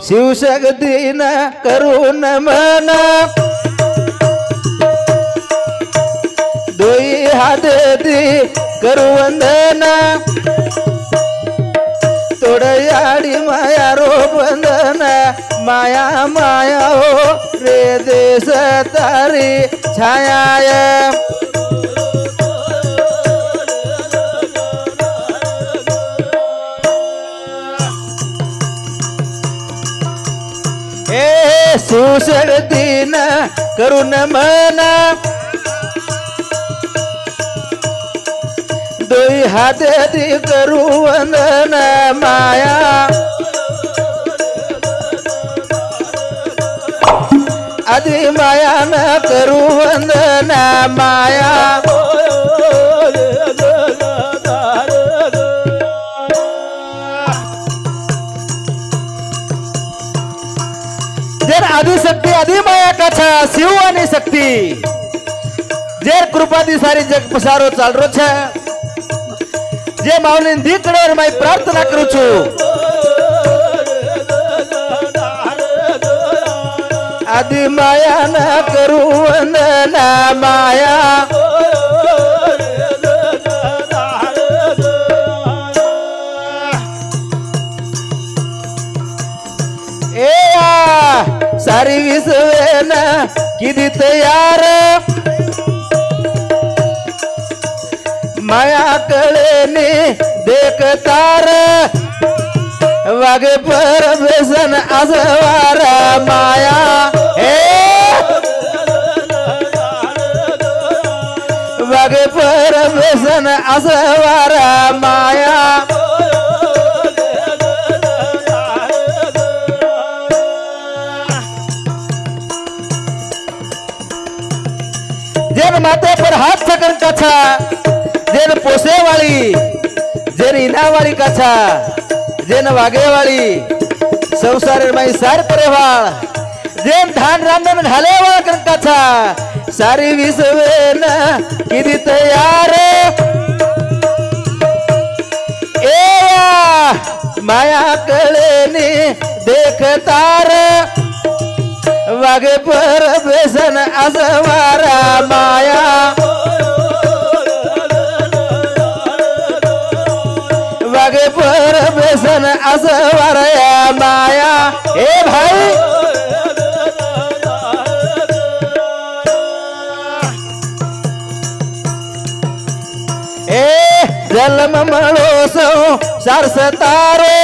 शिवशक्ती न करून मन दोई हात दी करू वंदन तोडयाडी माया रो बंधन माया माया हो रे देश तारी छाया शिवशक्ती न करून मन दोई हात दी करू वंदन माया आदि माया न करू वंदन माया जेर आदिशक्ती आदि माया कथा शिव आणि शक्ती जेर कृपादी सारी जग पसारो चाल रो छे जे माऊली दीकडे माई प्रार्थना करू छू आदि माया न करू वंदना माया सारी विश्वेन किती तयार माया कळेने देखतार वागे पर बेसन आजवार माया वागे पर बेसन आजवार माया जेन माथे पर हाथ सकन कछा जेन पोसे वाली जेन इना वाली कछा जेन वागे वाली संसार माई सार करेवाळ जेन धान रांधन घाले वाळ कन कछा सारी विश्वेन किती तयार माया कळेनी देखतार वागे पर बेसन आजवारा माया वागे पर बेसन आजवारा माया ए भाई ए जलम मळो सो सारसतारो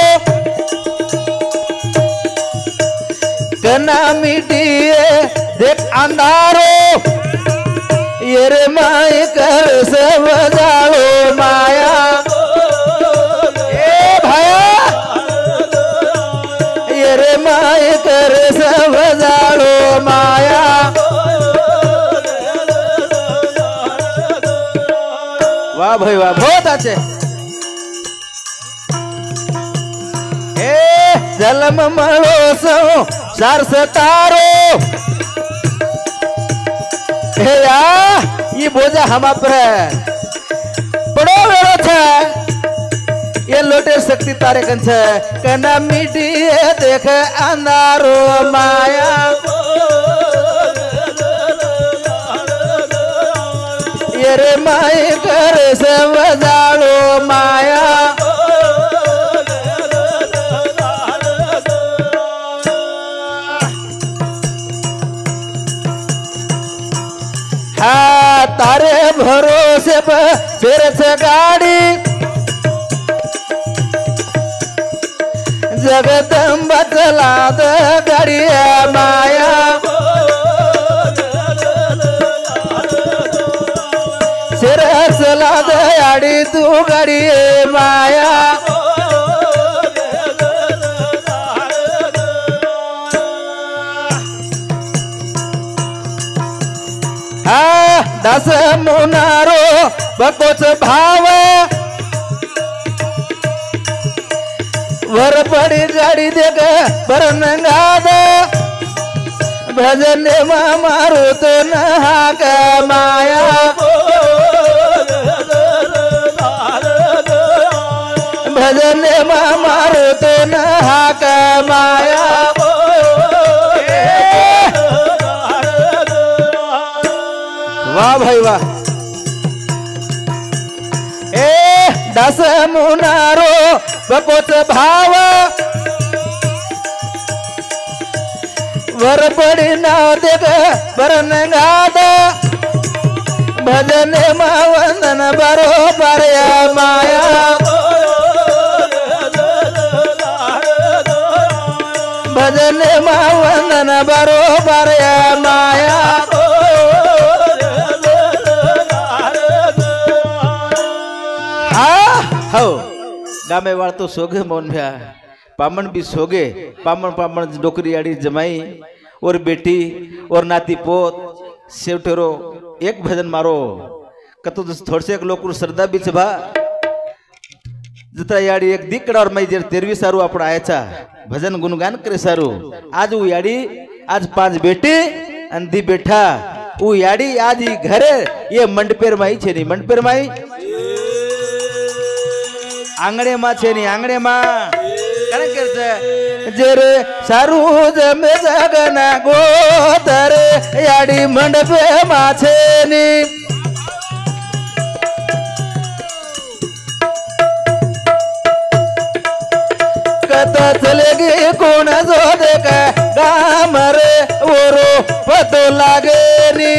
कना मिटिए देख अंधारो ये रे माय कर सब जालो माया ए भाया ये रे माय कर सब जालो माया वाह भाई वाह बहुत अच्छे जलम मळो सो सारसतारो हे या ये बोझा हम पर पड़ो वेरो छे ये लोटे शक्ति तारे कन छे कना मिटिए देख अंधारो माया ये रे माय कर सब जालो माया तारे भरोसे पर सिर से गाड़ी जगदम्बा चला दे गाड़ी माया सिर चला दे गाड़ी तू गाड़ी माया दस मुनारो बकोच भाव वर पड़ी गाड़ी देख बरनगाद भजन मारो तो नहा का माया भजन मारो तो नहा का माया वाह भाई वाह। ए दस मुनारो बकोच भाव वर पड़ी नाव देख बरन गाद भजन वंदन बरो परया माया भजन वंदन बरो परया माया हो गामे वाल तो सोगे मोन भया पामन भी सोगे पामन पामन डोकरी आड़ी जमाई और बेटी और नाती पोत सेवटेरो एक भजन मारो कतो थोड़से एक लोग श्रद्धा बीच भा जता याडी एक दिकड़ा और मैं जर तेरवी सारू आपण आयचा भजन गुणगान करे सारू आज वो याडी आज 5 बेटी अन दी बेठा वो याडी आज ही घरे ये मंडपेर माई छे नी मंडपेर माई आंगणे मा छे नी आंगणे मा कारण करते जरे सारू जमे जगना गोतरे याडी मंडपे मा छे नी कथा चलेगी कोण जो देखा गाम रे ओरो पतो लागे नी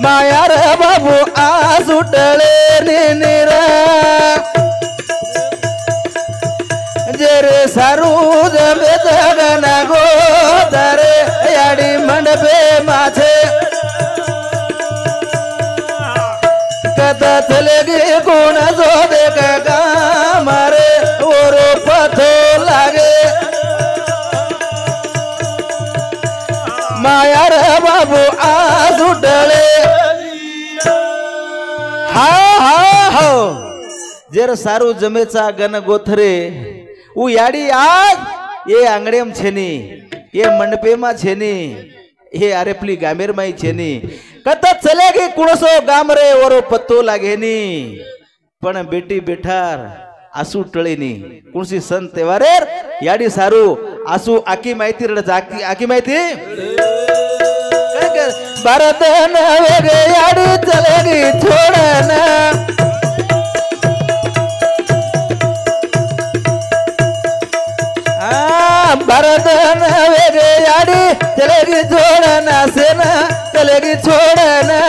माया रे बाबू आस उठले निरा जेरे सारू जमे जगना गोदरे याडी मंडपे माछे कथा चलेगी कोण जो देखा गाम रे ओरो पतो लागे माया रे बाबू आस उठले हा हा हो जेर सारू जमेचा गन गोथरे उ याडी आज ये आंगडेम छेनी ये मंडपे मा छेनी ये आरेपली गामेर माई छेनी कथा चलेगी कुणसो गाम रे ओरो पत्तो लागेनी पण बेटी बेठार आसू टळेनी कुणसी सन तेवारेर याडी सारू आसू आकी माहिती रडच आकी माहिती भारत नवेगे याडी चलेगी छोड़ना भारत नवेगे याडी चलेगी छोड़ना सेना चलेगी छोड़ना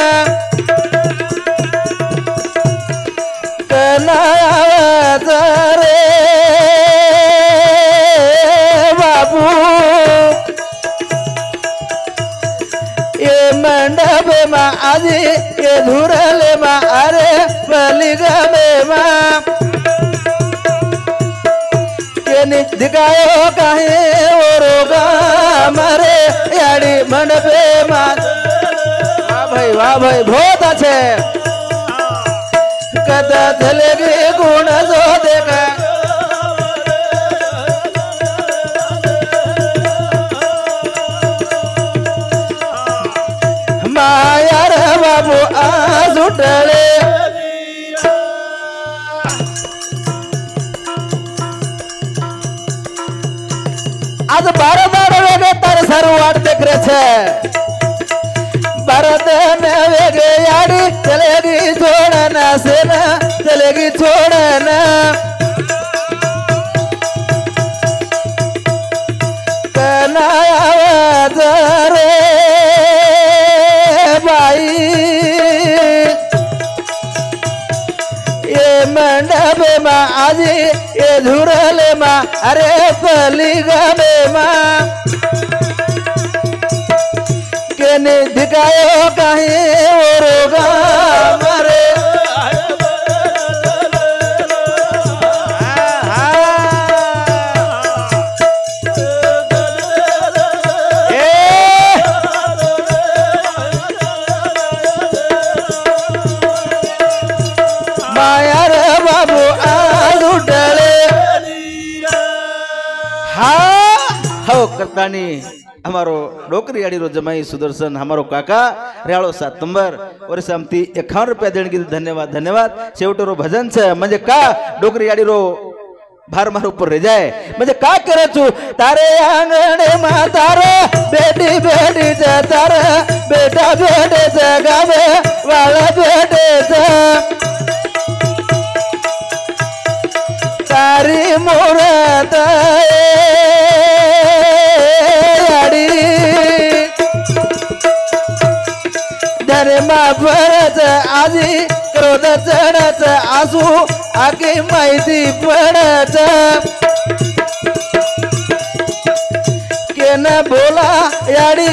रे बाबू ये मंडपे मा आजी ये धुरले मा अरे बलिगमे मा केनी दिखायो काहे ओरो गाम रे याडी मंडपे मा वाह भाई बहुत अच्छे कथा चलेगी गुण जो देखा माया रे बाबू आज उठले आज 12 वेगे तार सारू वाट देख रहे छे भारत में वेगे याडी चलेगी छोड़ना सेना चलेगी छोड़ना कनाया रे भाई ये मंडपे मा आजी ये धुरले मा अरे पलिगमे मा केने दिखायो काहे ओरो गाम रे माया रे बाबू आज उठले हा हो करतानी हमारो डोकरी आड़ी रो जमाई सुदर्शन हमारो काका रेळो 7 नंबर और समती 51 रुपया देण की धन्यवाद धन्यवाद शेवटो रो भजन छे म्हणजे का डोकरी आड़ी रो भार मार ऊपर रह जाए म्हणजे का करायचो तारे आंगणे म्हातारे बेटी बेटीच तार बेटा बेटेच गावे वाळा बेटेच तारी मोरत याडी धर्मा परच आजी क्रोध चढच आसू आगे माहिती पडच केन बोला याडी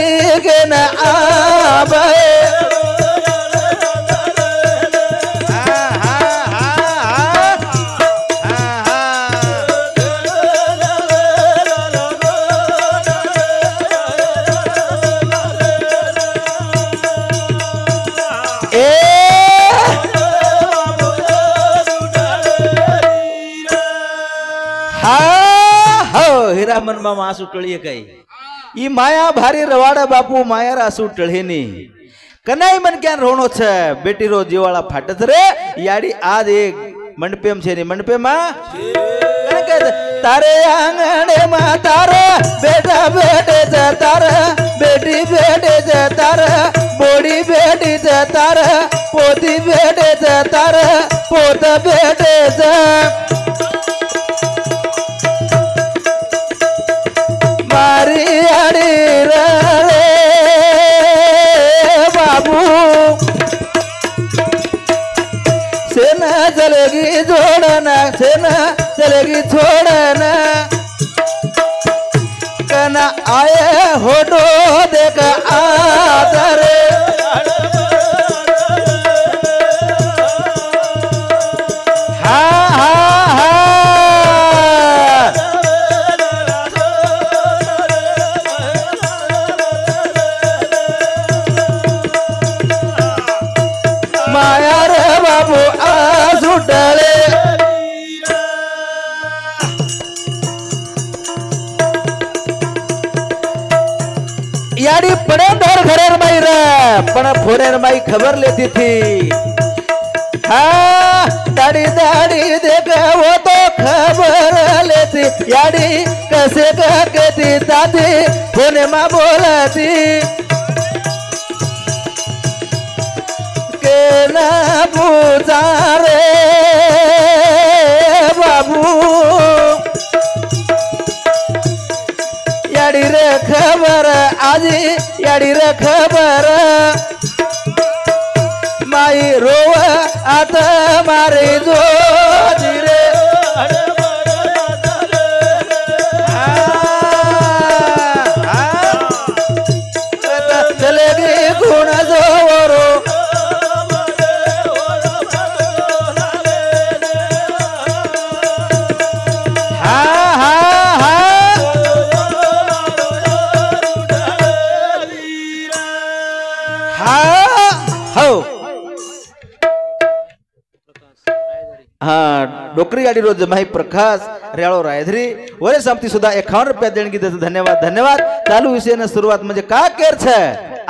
केन आबाय हीरामन मामा आसू टळीए कई ई माया भारी रवाड़ा बापू मायार आसू टळेनी कनाई मन क्या रोणो छे बेटी रो जीवाळा फाटत रे याडी आज एक मंडपेम छे नी मंडपेमा तारे आंगणे मा तारे बेटा बेटे ज तारे बेटी बेटे ज तारे बोडी बेटी ज तारे पोती बेटे ज तारे पोत बेटे ज मारी अड़ी रे बाबू सेना चलेगी जोड़ना सेना चलेगी छोड़ना कना आए होटो देख आदर माया रे बाबू आसू टळे याडी पड़े डर घरेर माई रे पण फोरेर माई खबर लेती थी हाँ दाड़ी दाड़ी देखा वो तो खबर लेती याडी कैसे कहती दादी फोने माँ बोलती ना पूछा रे बाबू याडी रे खबर आजी याडी रे खबर माई रोव आता मारी जो रे चलेगी गुण जोरो हाँ डोकरी गाड़ी रोज जमाई प्रकाश रेळो रायधरी वरे संपती सुधा 51 रुपया देणगी देतो धन्यवाद धन्यवाद चालू विषय ने शुरुआत म्हणजे का केर छे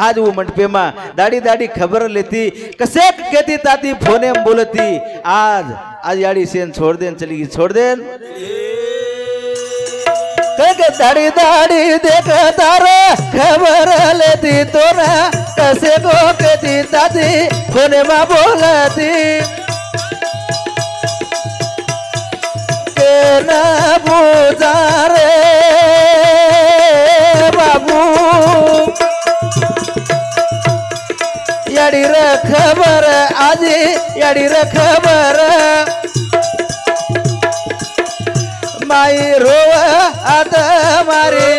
आज वो मंडपे में दाड़ी दाड़ी खबर लेती कसे कहती ताती फोने में बोलती आज आज याड़ी सेन छोड़ देन चली छोड़ देन के दाड़ी दाड़ी देख तारे खबर लेती तो ना कसे को कहती ताती फोने में बोलती ना पूछा रे बाबू याडी रे खबर आजी याडी रे खबर माई रोव आता मारी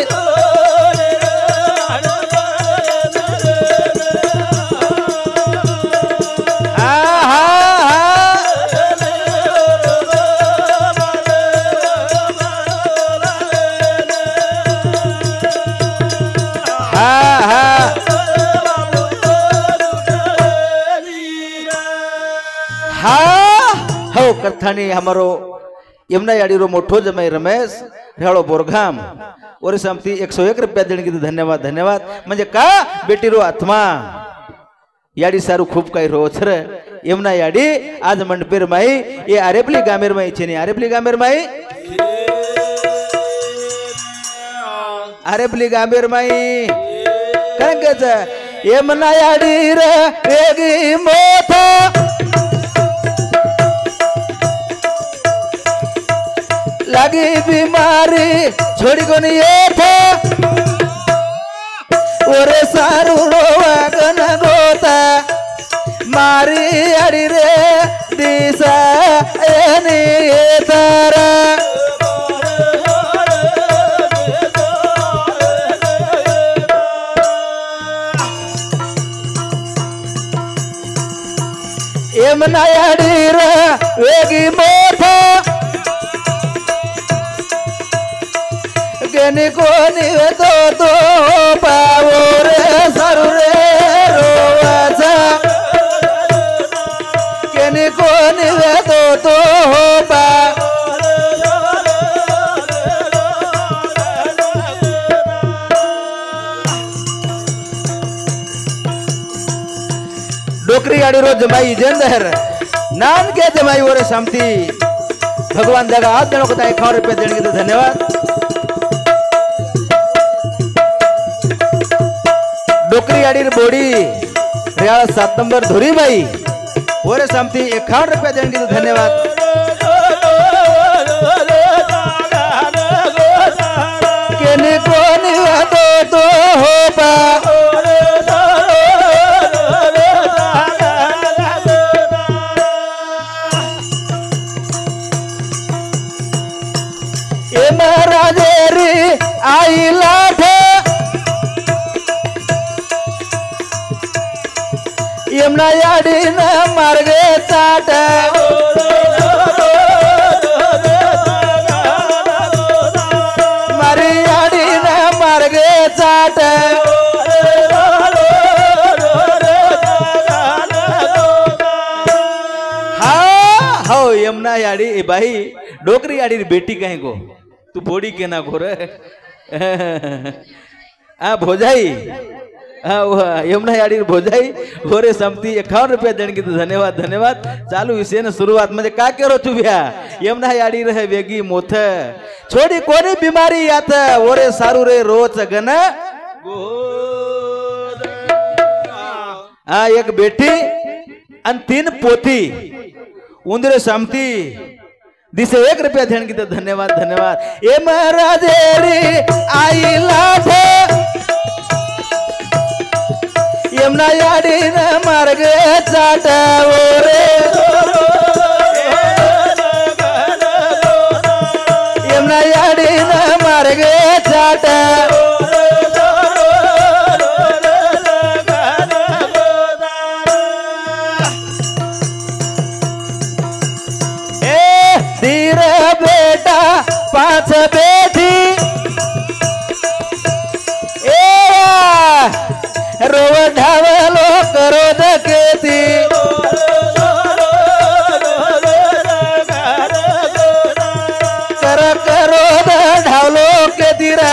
कथानी हमारो यमुना याडीरो मोठो जमाई रमेश रेळो बोरगाम और समती 101 रुपया देणगी धन्यवाद धन्यवाद म्हणजे का बेटीरो आत्मा याडी सारू खूप काही रोचर यमुना याडी आज मंडपेर माई ये आरेपली गामेर माई छेनी आरेपली गामेर माई अरे बली गांभीर माई कंगच यमुना याडी रे वेगी मोथ लगी बीमारी छोड़ी को नहीं ये था ओरे सारू रोवागन गोता मारी अड़ी रे दिशा एनी तारा यमुना याडी रे वेगी मोथा केनी कोनी तो पावो रे सारू रे रोवाचा केनी कोनी तो पा डोकरी आड़ी रोज जमाई जेंदर नान के जमाई ओरे शांति भगवान देगा आज जनों को ताई 1 रुपए देने के तो धन्यवाद। डोकरी आड़ी बोड़ी रियाल 7 नंबर धुरी भाई ओरे शांति 51 रुपए देने के तो धन्यवाद। केने कोनी तो हो पा आई लाठ यमुना याडी न मार्गे चाट मारी याडी न मार्गे चाट हाँ हो यमुना याडी भाई डोकरी याडी बेटी कहीं को तू बोड़ी के ना घोर भोजाई यमुना याडी भोजाई घोरे समती 51 रुपया देने की तो धन्यवाद धन्यवाद। चालू विषय ने शुरुआत में का करो तू भैया यमुना याडी रहे वेगी मोथ छोड़ी कोनी बीमारी यात ओरे सारू रे रोच गन एक बेटी अन 3 पोथी उंदरे समती दिसे 1 रुपया देने की तो धन्यवाद धन्यवाद। ये महाराजेरी आई लाठ यमुना याडी न मार्गे चाट ओरे यमुना याडी न मार्गे चाट पांच बेटी रोव ढावलो करो दकेती कर करो ढावलो के दिरा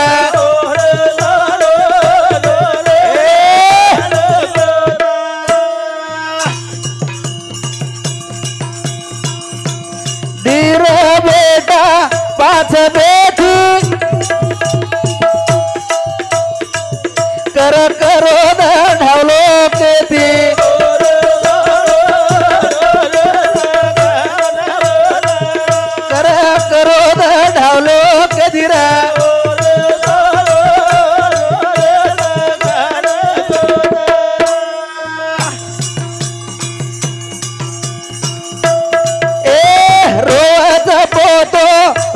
पांच बेटी कर करो ढावलो के दी कर करो ढावलो के दिरा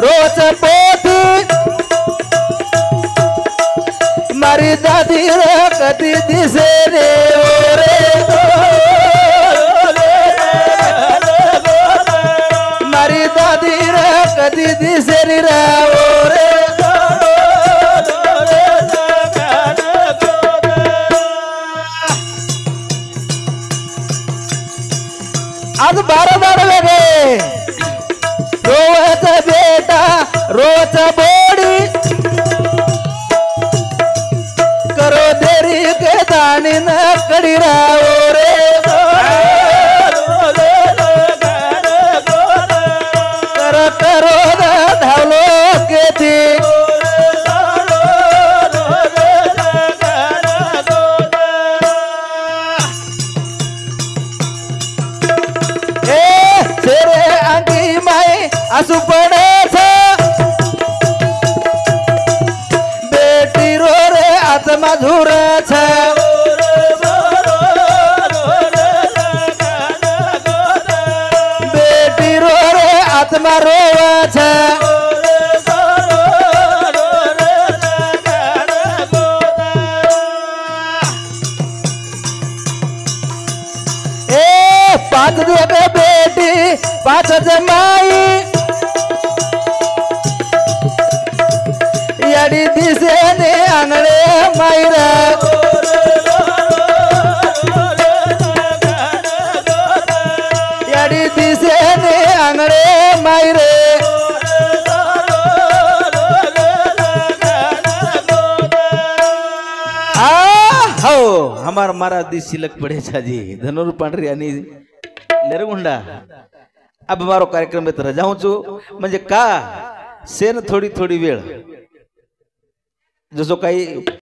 रोच पोथी मारी दादी रे कदी दिसे रे ओरे मारी दादी रे कदी दिसे रे ओरे आज 12 बार लगे रोच बेटा रोच बोड़ी करो देरी के दानी न कड़ी राओ रे कर करो धावलो मायर याडी दिसे ने आंगणे मायर हो हमार मारा दी शिलक पड़े छाजी धनुर पांढरी आणि लेरगुंडा अब मारो कार्यक्रम में रजाऊं छू म्हणजे का सेन थोडी थोडी वेळ जसो काही